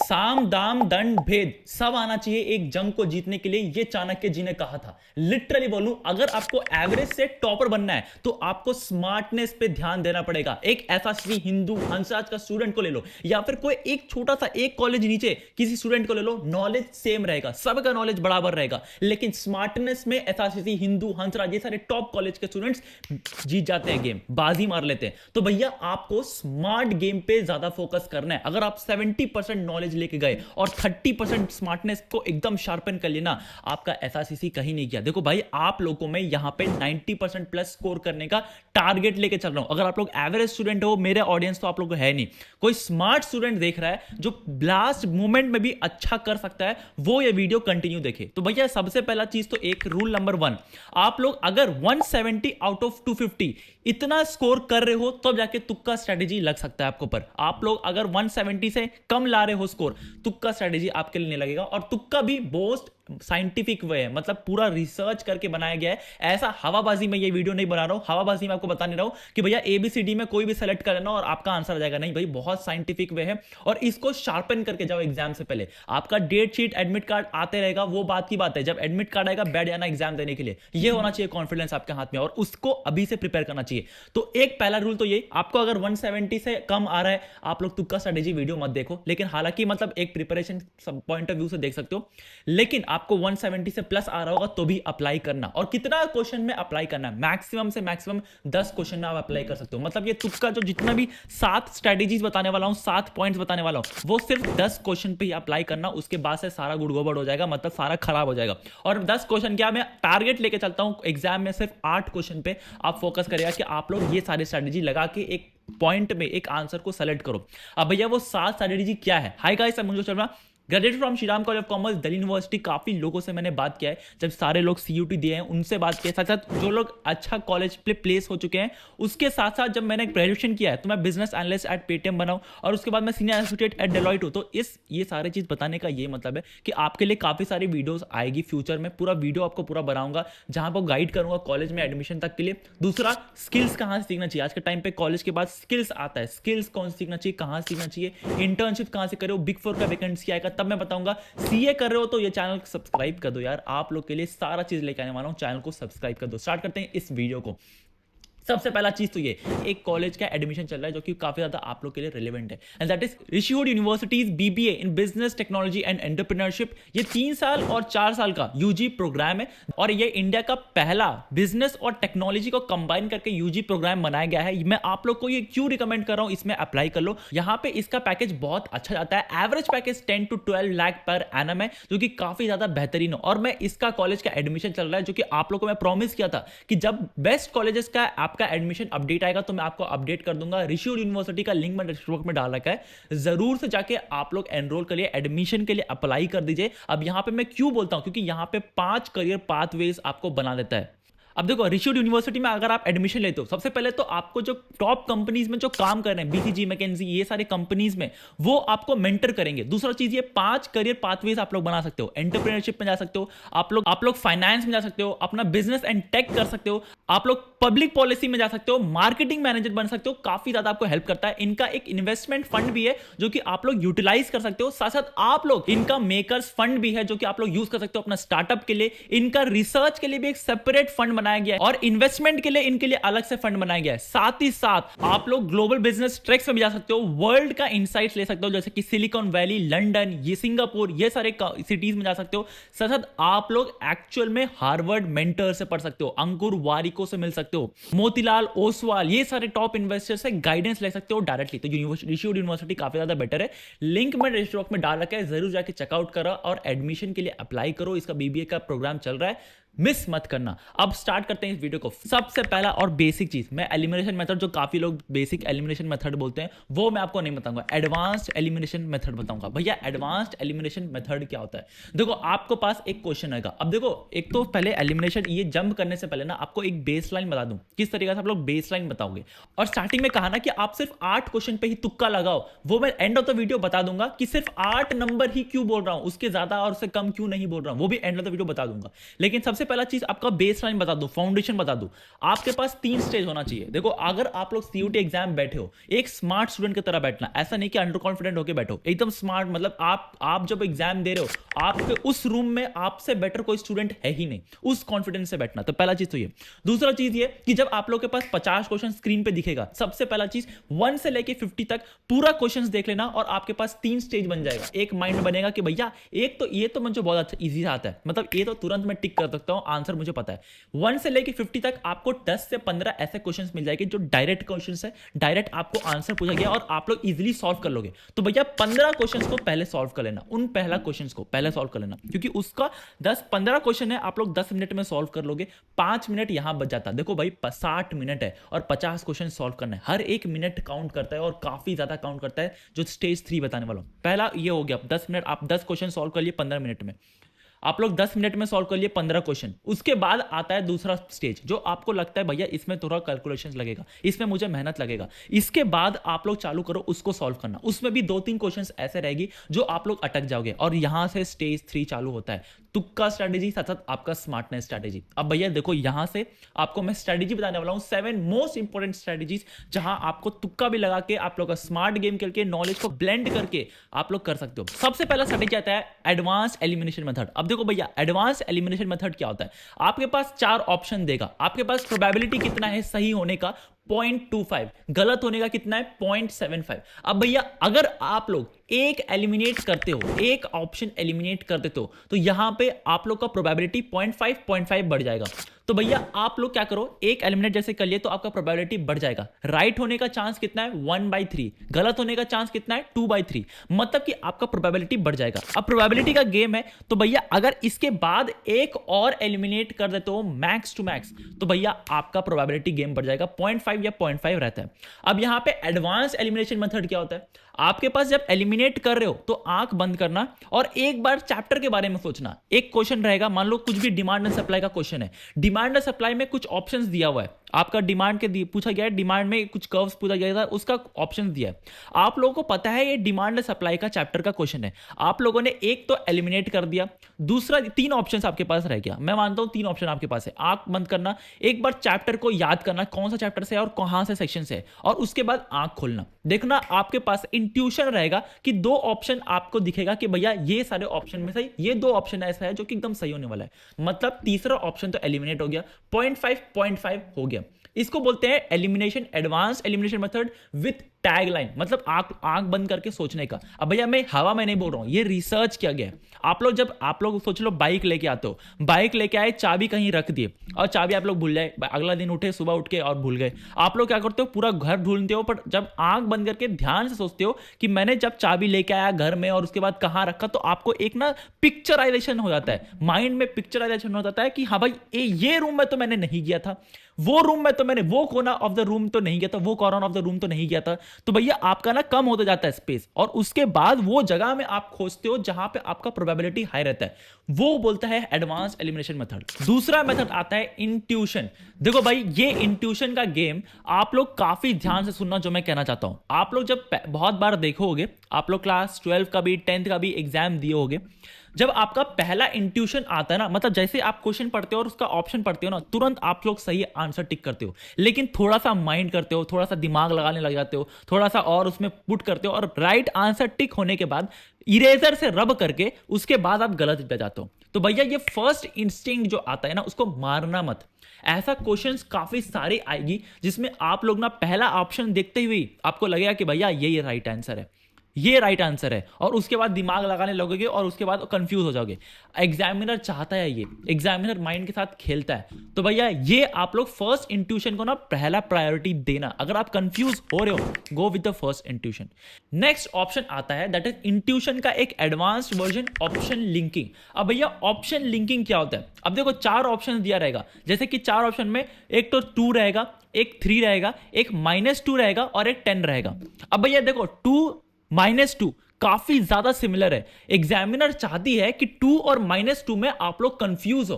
साम दाम दंड भेद सब आना चाहिए एक जंग को जीतने के लिए, ये चाणक्य जी ने कहा था। लिटरली बोलूं, अगर आपको एवरेज से टॉपर बनना है तो आपको स्मार्टनेस पे ध्यान देना पड़ेगा। एक ऐसा श्री हिंदू हंसराज का स्टूडेंट को ले लो या फिर कोई एक छोटा सा एक कॉलेज नीचे किसी स्टूडेंट को ले लो, नॉलेज सेम रहेगा, सबका नॉलेज बराबर रहेगा, लेकिन स्मार्टनेस में ऐसा श्री हिंदू हंसराज ये सारे टॉप कॉलेज के स्टूडेंट्स जीत जाते हैं, गेम बाजी मार लेते हैं। तो भैया आपको स्मार्ट गेम पे ज्यादा फोकस करना है। अगर आप 70% नॉलेज लेके गए और 30% स्मार्टनेस को एकदम शार्पन कर लेना, आपका एसआरसीसी कहीं नहीं किया। देखो भाई, आप लोगों में यहां पे 90% प्लस स्कोर करने का टारगेट लेके चल रहा हूं। अगर आप लोग एवरेज स्टूडेंट हो, मेरे ऑडियंस तो आप लोग है नहीं, कोई स्मार्ट स्टूडेंट देख रहा है जो लास्ट मोमेंट में भी अच्छा कर सकता है, वो ये वीडियो कंटिन्यू देखे। तो भैया सबसे पहला चीज तो एक रूल नंबर 1, आप लोग अगर 170 आउट ऑफ 250 इतना स्कोर कर रहे हो तब तो जाके तुक्का स्ट्रेटेजी लग सकता है आपको। पर आप लोग अगर 170 से कम ला रहे हो स्कोर, तुक्का स्ट्रेटेजी आपके लिए नहीं लगेगा। और तुक्का भी बहुत साइंटिफिक वे है, मतलब पूरा रिसर्च करके बनाया गया है। ऐसा हवाबाजी में ये वीडियो नहीं बना रहा हूं, हवाबाजी में आपको बता नहीं रहा हूं कि भैया एबीसीडी में कोई भी सेलेक्ट कर लेना और आपका आंसर आ जाएगा। नहीं भाई, बहुत साइंटिफिक वे है और इसको शार्पन करके जाओ एग्जाम से पहले। आपका डेट शीट एडमिट कार्ड आते रहेगा, वो बात की बात है, जब एडमिट कार्ड आएगा बैठ जाना एग्जाम देने के लिए। ये होना चाहिए कॉन्फिडेंस आपके हाथ में और उसको अभी से प्रिपेयर करना चाहिए। तो एक पहला रूल तो ये, आपको अगर 170 से कम आ रहा है, आप लोग तुक्का स्ट्रेटेजी वीडियो मत देखो। लेकिन हालांकि मतलब एक प्रिपरेशन पॉइंट ऑफ व्यू से देख सकते हो, लेकिन आपको 170 से प्लस आ रहा होगा तो भी अप्लाई करना। और कितना क्वेश्चन में अप्लाई करना है, मैक्सिमम से मैक्सिमम 10 क्वेश्चन में आप अप्लाई कर सकते हो। मतलब ये तुक्का जो जितना भी 7 स्ट्रेटेजीज बताने वाला हूं, 7 पॉइंट्स बताने वाला हूं, वो सिर्फ 10 क्वेश्चन पे ही अप्लाई करना। उसके बाद से सारा गुड़गोबड़ हो जाएगा, मतलब सारा खराब हो जाएगा। और 10 क्वेश्चन क्या, मैं टारगेट लेके चलता हूं एग्जाम में सिर्फ 8 क्वेश्चन पे आप फोकस करेगा कि आप लोग ये सारी स्ट्रेटेजी लगा के एक पॉइंट में एक आंसर को सेलेक्ट करो। अब भैया वो 7 स्ट्रेटेजी क्या है? हाय गाइस, मैं Manju Sharma, graduate from Shriram college of commerce, Delhi university. काफी लोगों से मैंने बात किया है, जब सारे लोग सीयूटी दिए हैं उनसे बात किया, साथ साथ जो लोग अच्छा कॉलेज पे प्लेस हो चुके हैं, उसके साथ साथ जब मैंने ग्रेजुएशन किया है तो मैं बिजनेस एनालिस्ट एट पेटीएम बनाऊं और उसके बाद मैं सीनियर एसोसिएट एट डेलॉइट हूं। तो ये सारी चीज बताने का ये मतलब है कि आपके लिए काफी सारी वीडियोस आएगी फ्यूचर में, पूरा वीडियो आपको पूरा बनाऊंगा जहां पर गाइड करूंगा कॉलेज में एडमिशन तक के लिए। दूसरा, स्किल्स कहां से सीखना चाहिए। आज के टाइम पे कॉलेज के बाद स्किल्स आता है, स्किल्स कौन सीखना चाहिए, कहां सीखना चाहिए, इंटर्नशिप कहां से करो, बिग 4 का वैकेंसी आएगा तब मैं बताऊंगा। सीए कर रहे हो तो ये चैनल सब्सक्राइब कर दो यार, आप लोग के लिए सारा चीज लेके आने वाला हूं, चैनल को सब्सक्राइब कर दो। स्टार्ट करते हैं इस वीडियो को। सबसे पहला चीज तो ये, एक कॉलेज का एडमिशन चल रहा है जो कि काफी ज्यादा आप लोग के लिए रिलेवेंट है, and that is Rishihood university's BBA in business technology and entrepreneurship. ये 3 साल और 4 साल का यूजी प्रोग्राम है और ये इंडिया का पहला बिजनेस और टेक्नोलॉजी को कंबाइन करके यूजी प्रोग्राम बनाया गया है। मैं आप लोग को ये क्यों रिकमेंड कर रहा हूं, इसमें अप्लाई कर लो। यहाँ पे इसका पैकेज बहुत अच्छा जाता है, average package 10 to 12 lakh per annum है, जो कि काफी ज्यादा बेहतरीन हो। और मैं इसका कॉलेज का एडमिशन चल रहा है, जो कि आप लोग को मैं प्रॉमिस किया था कि जब बेस्ट कॉलेजेस का आपका एडमिशन अपडेट आएगा तो मैं आपको अपडेट कर दूंगा। ऋषिवुड यूनिवर्सिटी का लिंक मैंने डिस्क्रिप्शन में डाल रखा है, जरूर से जाके आप लोग एनरोल करिए, एडमिशन के लिए अप्लाई कर दीजिए। अब यहां पे मैं क्यों बोलता हूं, क्योंकि यहां पे 5 करियर पाथवेज आपको बना देता है। अब देखो, ऋषिवुड यूनिवर्सिटी में अगर आप एडमिशन लेते हो, सबसे पहले तो आपको जो टॉप कंपनीज में जो काम कर रहे हैं, बीसीजी, मैकेंजी, ये सारे कंपनीज में, वो आपको मेंटर करेंगे। दूसरा चीज, ये 5 करियर पाथवेज आप लोग बना सकते हो। एंटरप्रेन्योरशिप में जा सकते हो, आप लोग फाइनेंस में जा सकते हो, अपना बिजनेस एंड टेक कर सकते हो, आप लोग पब्लिक पॉलिसी में जा सकते हो, मार्केटिंग मैनेजर बन सकते हो। काफी ज्यादा आपको हेल्प करता है। इनका एक इन्वेस्टमेंट फंड भी है जो कि आप लोग यूटिलाइज कर सकते हो। साथ साथ आप लोग इनका मेकर्स फंड भी है जो कि आप लोग यूज कर सकते हो अपना स्टार्टअप के लिए। इनका रिसर्च के लिए भी एक सेपरेट फंड बनाया गया है और इन्वेस्टमेंट के लिए इनके लिए अलग से फंड बनाया गया है। साथ ही साथ आप लोग ग्लोबल बिजनेस ट्रैक्स में भी जा सकते हो, वर्ल्ड का इंसाइट्स ले सकते हो, जैसे कि सिलिकॉन वैली, लंदन, ये सिंगापुर, ये सारे सिटीज में जा सकते हो। साथ साथ आप लोग एक्चुअल में हार्वर्ड मेंटर से पढ़ सकते हो, अंकुर वारिको से मिल सकते हो, मोतीलाल ओसवाल, ये सारे टॉप इन्वेस्टर से गाइडेंस ले सकते हो डायरेक्टली। तो ऋषिवुड यूनिवर्सिटी काफी ज्यादा बेटर है। लिंक मैं डिस्क्रिप्शन बॉक्स में डाल रखा है, जरूर जाके चेकआउट करो और एडमिशन के लिए अप्लाई करो। इसका बीबीए का प्रोग्राम चल रहा है, मिस मत करना। अब स्टार्ट करते हैं इस वीडियो को। सबसे पहला और बेसिक चीज, मैं एलिमिनेशन मेथड, जो काफी लोग बेसिक एलिमिनेशन मेथड बोलते हैं, वो मैं आपको नहीं बताऊंगा, एडवांस्ड एलिमिनेशन मेथड बताऊंगा। भैया एडवांस्ड एलिमिनेशन मेथड क्या होता है? देखो, आपको पास एक क्वेश्चन आएगा। अब देखो, एक तो पहले एलिमिनेशन, ये जंप करने से पहले ना आपको एक बेसलाइन बता दूं, किस तरीके से आप लोग बेसलाइन बताओगे। और स्टार्टिंग में कहा ना कि आप सिर्फ 8 क्वेश्चन पे ही तुक्का लगाओ, वो मैं एंड ऑफ द वीडियो बता दूंगा कि सिर्फ 8 नंबर ही क्यों बोल रहा हूं, उसके ज्यादा और उससे कम क्यों नहीं बोल रहा हूं, वो भी एंड ऑफ द वीडियो बता दूंगा। लेकिन सबसे पहला चीज आपका बेस लाइन बता दो, फाउंडेशन बता दो। आपके पास 3 स्टेज होना चाहिए। देखो अगर आप लोग सीयूटी एग्जाम बैठे हो, एक स्मार्ट स्टूडेंट की तरह बैठना, ऐसा नहीं कि अंडर कॉन्फिडेंट होकर बैठो, एकदम स्मार्ट। मतलब आप जब एग्जाम दे रहे हो, आपके उस रूम में आपसे बेटर कोई स्टूडेंट है ही नहीं, उस कॉन्फिडेंस से बैठना। तो पहला चीज तो ये। दूसरा चीज ये कि जब आप लोग के पास 50 क्वेश्चन स्क्रीन पे दिखेगा, सबसे पहला चीज 1 से लेके 50 तक पूरा क्वेश्चंस देख लेना, और आपके पास 3 स्टेज बन जाएगा। एक माइंड में बनेगा कि भैया एक तो ये तो मुझे बहुत अच्छा इजी आता है, मतलब ये तो तुरंत मैं टिक कर सकता हूं, आंसर मुझे पता है। 1 से लेके 50 तक आपको 10 से 15 ऐसे क्वेश्चंस मिल जाएंगे जो डायरेक्ट क्वेश्चंस है, डायरेक्ट आपको आंसर पूछा गया और आप लोग इजीली सॉल्व कर लोगे। तो भैया 15 क्वेश्चंस को पहले सॉल्व कर लेना, उन पहला क्वेश्चंस को पहले सॉल्व कर लेना, क्योंकि उसका 10-15 क्वेश्चन है, आप लोग 10 मिनट में सॉल्व कर लोगे। 5 मिनट यहां बच जाता है। देखो भाई 60 मिनट है और 50 क्वेश्चन सॉल्व करना है, हर एक मिनट काउंट करता है और काफी ज्यादा काउंट करता है, जो स्टेज 3 बताने वाला हूं। पहला ये हो गया, 10 मिनट, आप 10 क्वेश्चन सॉल्व कर लिए 15 मिनट में। आप लोग 10 मिनट में सॉल्व कर लिए 15 क्वेश्चन। उसके बाद आता है दूसरा स्टेज, जो आपको लगता है भैया इसमें थोड़ा कैलकुलेशंस लगेगा, इसमें मुझे मेहनत लगेगा। इसके बाद आप लोग चालू करो उसको सॉल्व करना। उसमें भी 2-3 क्वेश्चंस ऐसे रहेगी जो आप लोग अटक जाओगे, और यहां से स्टेज 3 चालू होता है, तुक्का स्ट्रेटेजी साथ साथ आपका स्मार्टनेस स्ट्रेटेजी। अब भैया देखो यहां से आपको मैं स्ट्रेटेजी बताने वाला हूं, 7 मोस्ट इंपोर्टेंट स्ट्रेटेजीज, जहां आपको तुक्का भी लगा के आप लोग का स्मार्ट गेम खेल के नॉलेज को ब्लेंड करके आप लोग कर सकते हो। सबसे पहला स्ट्रेटेजी आता है एडवांस एलिमिनेशन मेथड। अब देखो भैया एडवांस एलिमिनेशन मेथड क्या होता है। आपके पास 4 ऑप्शन देगा, आपके पास प्रोबेबिलिटी कितना है सही होने का, 0.25, गलत होने का कितना है 0.75। अब भैया अगर आप लोग एक एलिमिनेट करते हो, एक ऑप्शन एलिमिनेट कर देते हो, तो यहां पे आप लोग का प्रोबेबिलिटी 0.5 बढ़ जाएगा। तो भैया आप लोग क्या करो, एक एलिमिनेट जैसे कर लिए तो आपका प्रोबेबिलिटी बढ़ जाएगा। राइट होने का चांस कितना है 1/3, गलत होने का चांस कितना है 2/3, मतलब कि आपका प्रोबेबिलिटी बढ़ जाएगा। अब प्रोबेबिलिटी का गेम है, तो भैया अगर इसके बाद एक और एलिमिनेट कर देते हो मैक्स टू मैक्स, तो भैया आपका प्रोबेबिलिटी गेम बढ़ जाएगा, 0.5 या 0.5 रहता है। अब यहां पे एडवांस एलिमिनेशन मेथड क्या होता है, आपके पास जब एलिमिनेट कर रहे हो तो आंख बंद करना और एक बार चैप्टर के बारे में सोचना। एक क्वेश्चन रहेगा, मान लो कुछ भी डिमांड एंड सप्लाई का क्वेश्चन है, डिमांड एंड सप्लाई में कुछ ऑप्शंस दिया हुआ है, आपका डिमांड के पूछा गया है, डिमांड में कुछ कर्व्स पूछा गया था, उसका ऑप्शन दिया है। आप लोगों को पता है ये डिमांड एंड सप्लाई का चैप्टर का क्वेश्चन है, आप लोगों ने एक तो एलिमिनेट कर दिया, दूसरा 3 ऑप्शंस आपके पास रह गया। मैं मानता हूं 3 ऑप्शन आपके पास है। आंख बंद करना, एक बार चैप्टर को याद करना कौन सा चैप्टर से है और कहां से सेक्शन से है, और उसके बाद आंख खोलना, देखना आपके पास इंट्यूशन रहेगा कि 2 ऑप्शन आपको दिखेगा कि भैया ये सारे ऑप्शन में सही, ये 2 ऑप्शन ऐसा है जो कि एकदम सही होने वाला है, मतलब तीसरा ऑप्शन तो एलिमिनेट हो गया, 0.5 हो गया। इसको बोलते हैं elimination, advance elimination method with tag line, मतलब आंख बंद करके सोचने का। अब भैया मैं हवा में नहीं बोल रहा हूं, ये रिसर्च किया गया है। आप लोग सोच लो बाइक लेके आते हो, बाइक लेके आए, चाबी कहीं रख दिए और चाबी आप लोग भूल जाए, अगला दिन उठे सुबह उठ के और भूल गए। आप लोग क्या करते हो, पूरा घर ढूंढते हो, पर जब आंख बंद करके ध्यान से सोचते हो कि मैंने जब चाबी लेके आया घर में और उसके बाद कहां रखा, तो आपको एक ना पिक्चराइजेशन हो जाता है, माइंड में पिक्चराइजेशन हो जाता है कि हाँ भाई ये रूम में तो मैंने नहीं गया था, वो रूम में तो मैंने, वो कोना ऑफ द रूम तो नहीं गया था, वो कॉर्नर ऑफ द रूम तो नहीं गया था। तो भैया आपका ना कम होता जाता है स्पेस, और उसके बाद वो जगह में आप खोजते हो जहां पे आपका प्रोबेबिलिटी हाई रहता है, वो बोलता है एडवांस एलिमिनेशन मेथड। दूसरा मेथड आता है इंट्यूशन। देखो भाई ये इंट्यूशन का गेम आप लोग काफी ध्यान से सुनना जो मैं कहना चाहता हूं। आप लोग जब बहुत बार देखोगे, आप लोग क्लास 12 का भी 10th का भी एग्जाम दिए होगे, जब आपका पहला इंट्यूशन आता है ना, मतलब जैसे आप क्वेश्चन पढ़ते हो और उसका ऑप्शन पढ़ते हो ना, तुरंत आप लोग सही आंसर टिक करते हो, लेकिन थोड़ा सा माइंड करते हो, थोड़ा सा दिमाग लगाने लग जाते हो, थोड़ा सा और उसमें पुट करते हो, और राइट आंसर टिक होने के बाद इरेजर से रब करके उसके बाद आप गलत पे जाते हो। तो भैया ये फर्स्ट इंस्टिंक्ट जो आता है ना, उसको मारना मत। ऐसा क्वेश्चंस काफी सारे आएगी जिसमें आप लोग ना पहला ऑप्शन देखते हुए आपको लगेगा कि भैया ये राइट आंसर है, ये राइट आंसर है, और उसके बाद दिमाग लगाने लगोगे और उसके बाद कंफ्यूज हो जाओगे। एग्जामिनर चाहता है, ये एग्जामिनर माइंड के साथ खेलता है। तो भैया ये आप लोग फर्स्ट इंट्यूशन को ना पहला प्रायोरिटी देना। अगर आप कंफ्यूज हो रहे हो, go with the first intuition. Next option आता है, दैट इज इंट्यूशन का एक एडवांस्ड वर्जन, ऑप्शन लिंकिंग। अब भैया ऑप्शन लिंकिंग क्या होता है, अब देखो 4 ऑप्शन दिया रहेगा, जैसे कि 4 ऑप्शन में एक तो 2 रहेगा, एक 3 रहेगा, एक -2 रहेगा और एक 10 रहेगा। अब भैया देखो 2 -2 काफी ज्यादा सिमिलर है। एग्जामिनर चाहती है कि 2 और -2 में आप लोग कंफ्यूज हो,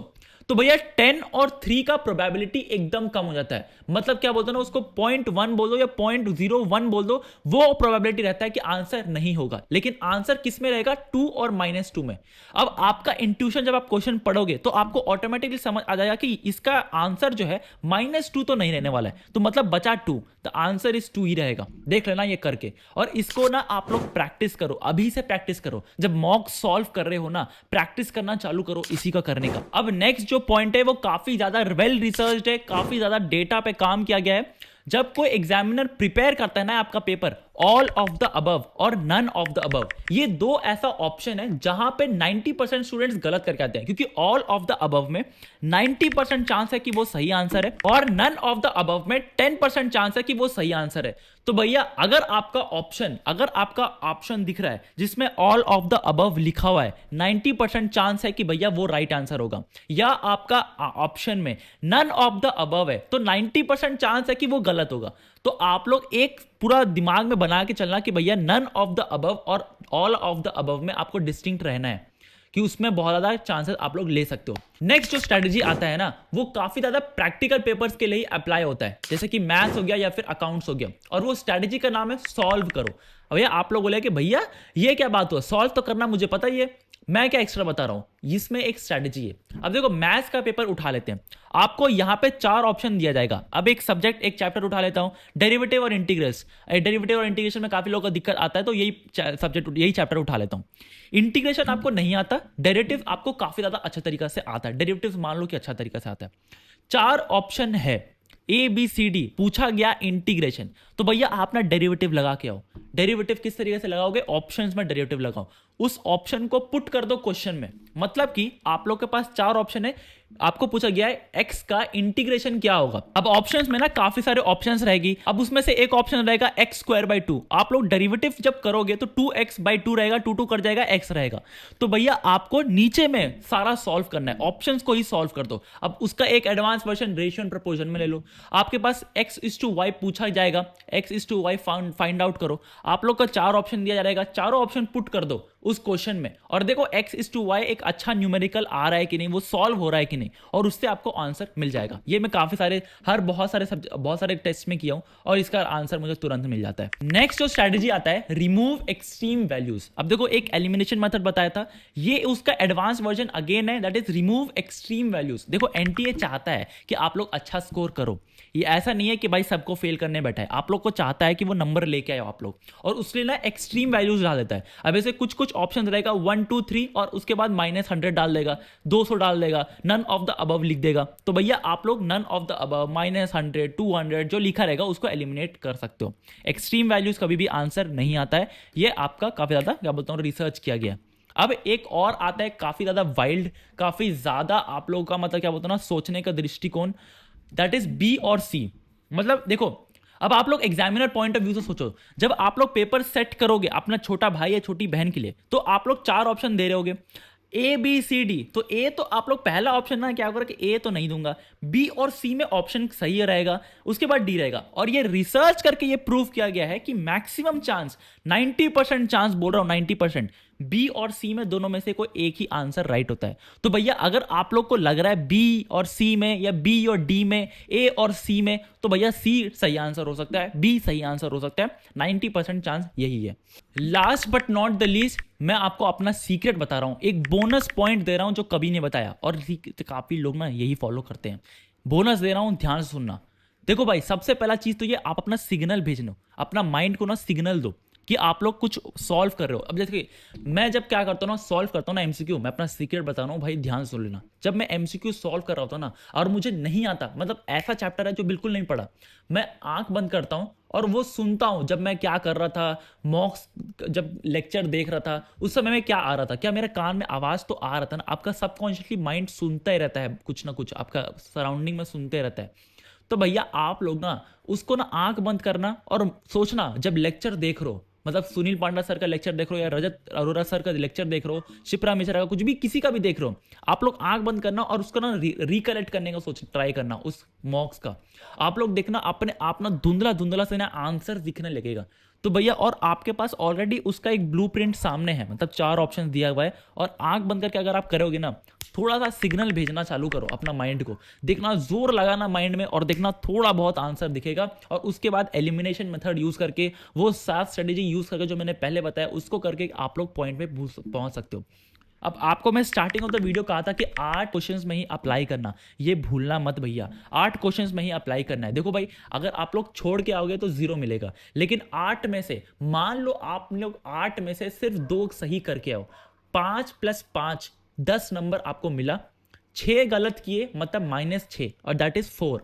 तो भैया 10 और 3 का प्रोबेबिलिटी एकदम कम हो जाता है। मतलब क्या बोलते हैं ना, उसको 0.1 बोल दो या 0.01 बोल दो, वो प्रोबेबिलिटी रहता है कि आंसर नहीं होगा। लेकिन आंसर किस में रहेगा? 2 और -2 में। अब आपका इंट्यूशन, जब आप क्वेश्चन पढ़ोगे तो आपको ऑटोमेटिकली समझ आ जाएगा कि इसका आंसर जो है -2 तो नहीं रहने वाला है, तो मतलब बचा 2, द आंसर इज 2 ही रहेगा। देख लेना ये करके, और इसको ना आप लोग प्रैक्टिस करो, अभी से प्रैक्टिस करो। जब मॉक सॉल्व कर रहे हो ना, प्रैक्टिस करना चालू करो इसी का करने का। अब नेक्स्ट जो पॉइंट है वो काफी ज्यादा वेल रिसर्च्ड है, काफी ज्यादा डेटा पे काम किया गया है। जब कोई एग्जामिनर प्रिपेयर करता है ना आपका paper, all of the above और नन ऑफ द अबव, ये दो ऐसा ऑप्शन है जहां पे 90% स्टूडेंट्स गलत करके आते हैं, क्योंकि ऑल ऑफ द अबव में 90% चांस है कि वो सही आंसर है, और नन ऑफ द अबव में 10% चांस है कि वो सही आंसर है। तो भैया अगर आपका ऑप्शन दिख रहा है जिसमें ऑल ऑफ द अबव लिखा हुआ है, 90% चांस है कि भैया वो राइट आंसर होगा। या आपका ऑप्शन में नन ऑफ द अबव है तो 90% चांस है कि वो गलत होगा। तो आप लोग एक पूरा दिमाग में बना के चलना कि भैया नन ऑफ द अबव और ऑल ऑफ द अबव में आपको डिस्टिंक्ट रहना है, कि उसमें बहुत ज्यादा चांसेस आप लोग ले सकते हो। नेक्स्ट जो स्ट्रेटजी आता है ना, वो काफी ज्यादा प्रैक्टिकल पेपर्स के लिए अप्लाई होता है, जैसे कि मैथ्स हो गया या फिर अकाउंट्स हो गया, और वो स्ट्रेटजी का नाम है सॉल्व करो। भैया आप लोग बोले कि भैया ये क्या बात हुआ, सॉल्व तो करना मुझे पता ही है, मैं क्या एक्स्ट्रा बता रहा हूं। इसमें एक स्ट्रेटजी है। अब देखो मैथ्स का पेपर उठा लेते हैं, आपको यहां पे 4 ऑप्शन दिया जाएगा। अब एक सब्जेक्ट, एक चैप्टर उठा लेता हूं, डेरिवेटिव और इंटीग्रल्स। डेरिवेटिव और इंटीग्रेशन में काफी लोगों को दिक्कत आता है, तो यही सब्जेक्ट, यही चैप्टर उठा लेता हूं। इंटीग्रेशन आपको नहीं आता, डेरिवेटिव आपको काफी ज्यादा अच्छा तरीका से आता है, डेरिवेटिव मान लो कि अच्छा तरीका से आता है। 4 ऑप्शन है, ABCD पूछा गया इंटीग्रेशन, तो भैया आप ना डेरिवेटिव लगा के आओ। डेरिवेटिव किस तरीके से लगाओगे? ऑप्शंस में डेरिवेटिव लगाओ, उस ऑप्शन को पुट कर दो क्वेश्चन में। मतलब कि आप लोग के पास 4 ऑप्शन है, आपको पूछा गया है x का इंटीग्रेशन क्या होगा। अब ऑप्शंस में ना काफी सारे ऑप्शंस रहेगी, अब उसमें से एक ऑप्शन रहेगा x²/2। आप लोग डेरिवेटिव जब करोगे तो 2x/2 रहेगा, 2 कर जाएगा, x रहेगा। तो भैया आपको नीचे में सारा सॉल्व करना है, ऑप्शंस को ही सॉल्व कर दो। अब उसका एक advance version ratio and proportion में ले लो। आपके पास x/y पूछा जाएगा, x/y फाइंड आउट करो। आप लोग का 4 ऑप्शन दिया जाएगा, चारों ऑप्शन पुट कर दो उस क्वेश्चन में, और देखो x/y एक अच्छा न्यूमेरिकल आ रहा है कि नहीं, वो सॉल्व हो रहा है कि नहीं, और उससे आपको आंसर मिल जाएगा। ये मैं काफी सारे बहुत सारे टेस्ट में किया हूं, और इसका आंसर मुझे तुरंत मिल जाता है। नेक्स्ट जो स्ट्रेटजी आता है, रिमूव एक्सट्रीम वैल्यूज। अब देखो एक एलिमिनेशन मेथड बताया था, ये उसका एडवांस वर्जन अगेन है, that is remove extreme values. देखो एनटीए चाहता है कि आप लोग अच्छा स्कोर करो, ये ऐसा नहीं है कि भाई सबको फेल करने बैठा है, आप लोग को चाहता है कि वो नंबर लेके आए आप लोग, और उसके लिए ना एक्सट्रीम वैल्यूज डाल देता है। अब ऐसे कुछ ऑप्शन रहेगा 1 2 3, और उसके बाद -100 डाल देगा, 200 डाल देगा, नन ऑफ द अबव लिख देगा। तो भैया आप लोग नन ऑफ द अबव, -100, 200 जो लिखा रहेगा उसको एलिमिनेट कर सकते हो। एक्सट्रीम वैल्यूज कभी भी आंसर नहीं आता है, ये आपका काफी ज्यादा क्या बोलता हूँ रिसर्च किया गया। अब एक और आता है काफी ज्यादा वाइल्ड, काफी ज्यादा आप लोगों का मतलब क्या बोलते हैं ना सोचने का दृष्टिकोण, दैट इज B और C। मतलब देखो अब आप लोग एग्जामिनर पॉइंट ऑफ व्यू से सोचो, जब आप लोग पेपर सेट करोगे अपना छोटा भाई या छोटी बहन के लिए, तो आप लोग 4 ऑप्शन दे रहे होगे, ABCD। तो A तो आप लोग पहला ऑप्शन ना क्या करोगे, A तो नहीं दूंगा, B और C में ऑप्शन सही रहेगा, उसके बाद D रहेगा। और ये रिसर्च करके ये प्रूव किया गया है कि मैक्सिमम चांस 90% चांस, बोल रहा हूं 90%, B और C में दोनों में से कोई एक ही आंसर राइट होता है। तो भैया अगर आप लोग को लग रहा है B और C में, या B और D में, A और C में, तो भैया C सही आंसर हो सकता है, B सही आंसर हो सकता है, 90% चांस यही है। Last but not the least, मैं आपको अपना सीक्रेट बता रहा हूं, एक बोनस पॉइंट दे रहा हूं जो कभी नहीं बताया, और काफी लोग ना यही फॉलो करते हैं। बोनस दे रहा हूं, ध्यान से सुनना। देखो भाई सबसे पहला चीज तो ये, आप अपना सिग्नल भेजना, अपना माइंड को ना सिग्नल दो कि आप लोग कुछ सॉल्व कर रहे हो। अब जैसे मैं जब क्या करता हूँ ना, सॉल्व करता हूँ ना एमसीक्यू, मैं अपना सीक्रेट बता रहा हूँ भाई, ध्यान सुन लेना। जब मैं एमसीक्यू सॉल्व कर रहा होता ना, और मुझे नहीं आता, मतलब ऐसा चैप्टर है जो बिल्कुल नहीं पढ़ा, मैं आंख बंद करता हूँ और वो सुनता हूँ। जब मैं क्या कर रहा था, मॉक्स जब लेक्चर देख रहा था, उस समय में क्या आ रहा था, क्या मेरे कान में आवाज तो आ रहा था ना। आपका सबकॉन्शियसली माइंड सुनता ही रहता है, कुछ ना कुछ आपका सराउंडिंग में सुनते रहता है। तो भैया आप लोग ना उसको ना आंख बंद करना और सोचना, जब लेक्चर देख रहे हो, मतलब सुनील पांडा सर का लेक्चर देख रहे हो, या रजत अरोरा सर का लेक्चर देख रहे हो, शिप्रा मिश्रा का, कुछ भी किसी का भी देख रहे हो, आप लोग आंख बंद करना और उसका ना रिकलेक्ट करने का सोच ट्राई करना उस मॉक्स का। आप लोग देखना अपने आप ना धुंधला धुंधला से ना आंसर दिखने लगेगा। तो भैया और आपके पास ऑलरेडी उसका एक ब्लूप्रिंट सामने है, मतलब 4 ऑप्शन दिया हुआ है, और आंख बंद करके अगर आप करोगे ना, थोड़ा सा सिग्नल भेजना चालू करो अपना माइंड को, देखना जोर लगाना माइंड में, और देखना थोड़ा बहुत आंसर दिखेगा, और उसके बाद एलिमिनेशन मेथड यूज करके, वो 7 स्ट्रेटेजी यूज करके जो मैंने पहले बताया उसको करके आप लोग पॉइंट पे पहुंच सकते हो। अब आपको मैं स्टार्टिंग ऑफ द वीडियो कहा था कि 8 क्वेश्चंस में ही अप्लाई करना, ये भूलना मत भैया, 8 क्वेश्चंस में ही अप्लाई करना है। देखो भाई, अगर आप लोग छोड़ के आओगे तो 0 मिलेगा, लेकिन 8 में से मान लो आप लोग 8 में से सिर्फ 2 सही करके आओ, 5 + 5 10 नंबर आपको मिला, 6 गलत किए मतलब -6, और दैट इज 4।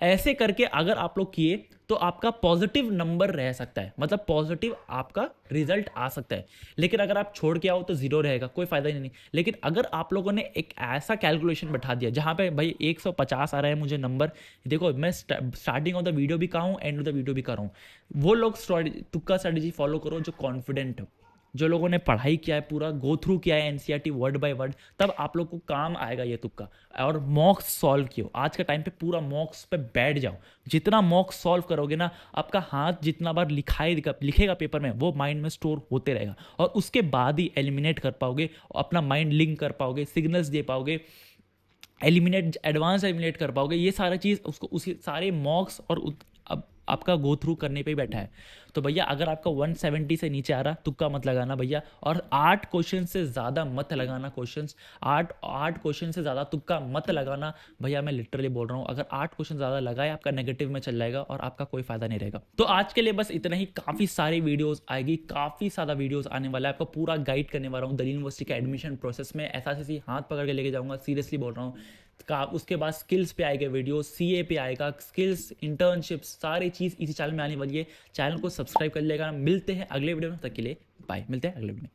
ऐसे करके अगर आप लोग किए तो आपका पॉजिटिव नंबर रह सकता है, मतलब पॉजिटिव आपका रिजल्ट आ सकता है। लेकिन अगर आप छोड़ के आओ तो 0 रहेगा, कोई फायदा ही नहीं। लेकिन अगर आप लोगों ने एक ऐसा कैलकुलेशन बैठा दिया जहां पे भाई 150 आ रहा है मुझे नंबर, देखो मैं स्टार्टिंग ऑफ द वीडियो भी कहा हूँ, एंड ऑफ द वीडियो भी कर रहा हूँ, वो लोग तुक्का स्ट्रेटेजी फॉलो करो जो कॉन्फिडेंट हो, जो लोगों ने पढ़ाई किया है, पूरा गो थ्रू किया है एनसीईआरटी वर्ड बाय वर्ड, तब आप लोग को काम आएगा ये तुक्का। और मॉक्स सॉल्व कियो, आज के टाइम पे पूरा मॉक्स पे बैठ जाओ, जितना मॉक्स सॉल्व करोगे ना, आपका हाथ जितना बार लिखेगा पेपर में, वो माइंड में स्टोर होते रहेगा, और उसके बाद ही एलिमिनेट कर पाओगे, अपना माइंड लिंक कर पाओगे, सिग्नल्स दे पाओगे, एडवांस एलिमिनेट कर पाओगे। ये सारा चीज़ उसको उसी सारे मॉक्स और अब आपका गो थ्रू करने पे ही बैठा है। तो भैया अगर आपका 170 से नीचे आ रहा, तुक्का मत लगाना भैया, और 8 क्वेश्चन से ज़्यादा मत लगाना क्वेश्चंस, 8 क्वेश्चन से ज़्यादा तुक्का मत लगाना भैया, मैं लिटरली बोल रहा हूँ। अगर 8 क्वेश्चन ज़्यादा लगाए, आपका नेगेटिव में चल जाएगा और आपका कोई फायदा नहीं रहेगा। तो आज के लिए बस इतना ही, काफ़ी सारी वीडियोज़ आएगी, काफ़ी ज़्यादा वीडियोज़ आने वाला है, आपको पूरा गाइड करने वाला हूँ दिल्ली यूनिवर्सिटी का एडमिशन प्रोसेस में, ऐसा हाथ पकड़ के लेके जाऊँगा, सीरियसली बोल रहा हूँ। उसके बाद स्किल्स पे आएगा वीडियो, सीए पे आएगा, स्किल्स, इंटर्नशिप्स, सारी चीज़ इसी चैनल में आने वाली है। चैनल को सब्सक्राइब कर लेगा। मिलते हैं अगले वीडियो में, तक के लिए बाय, मिलते हैं अगले वीडियो में।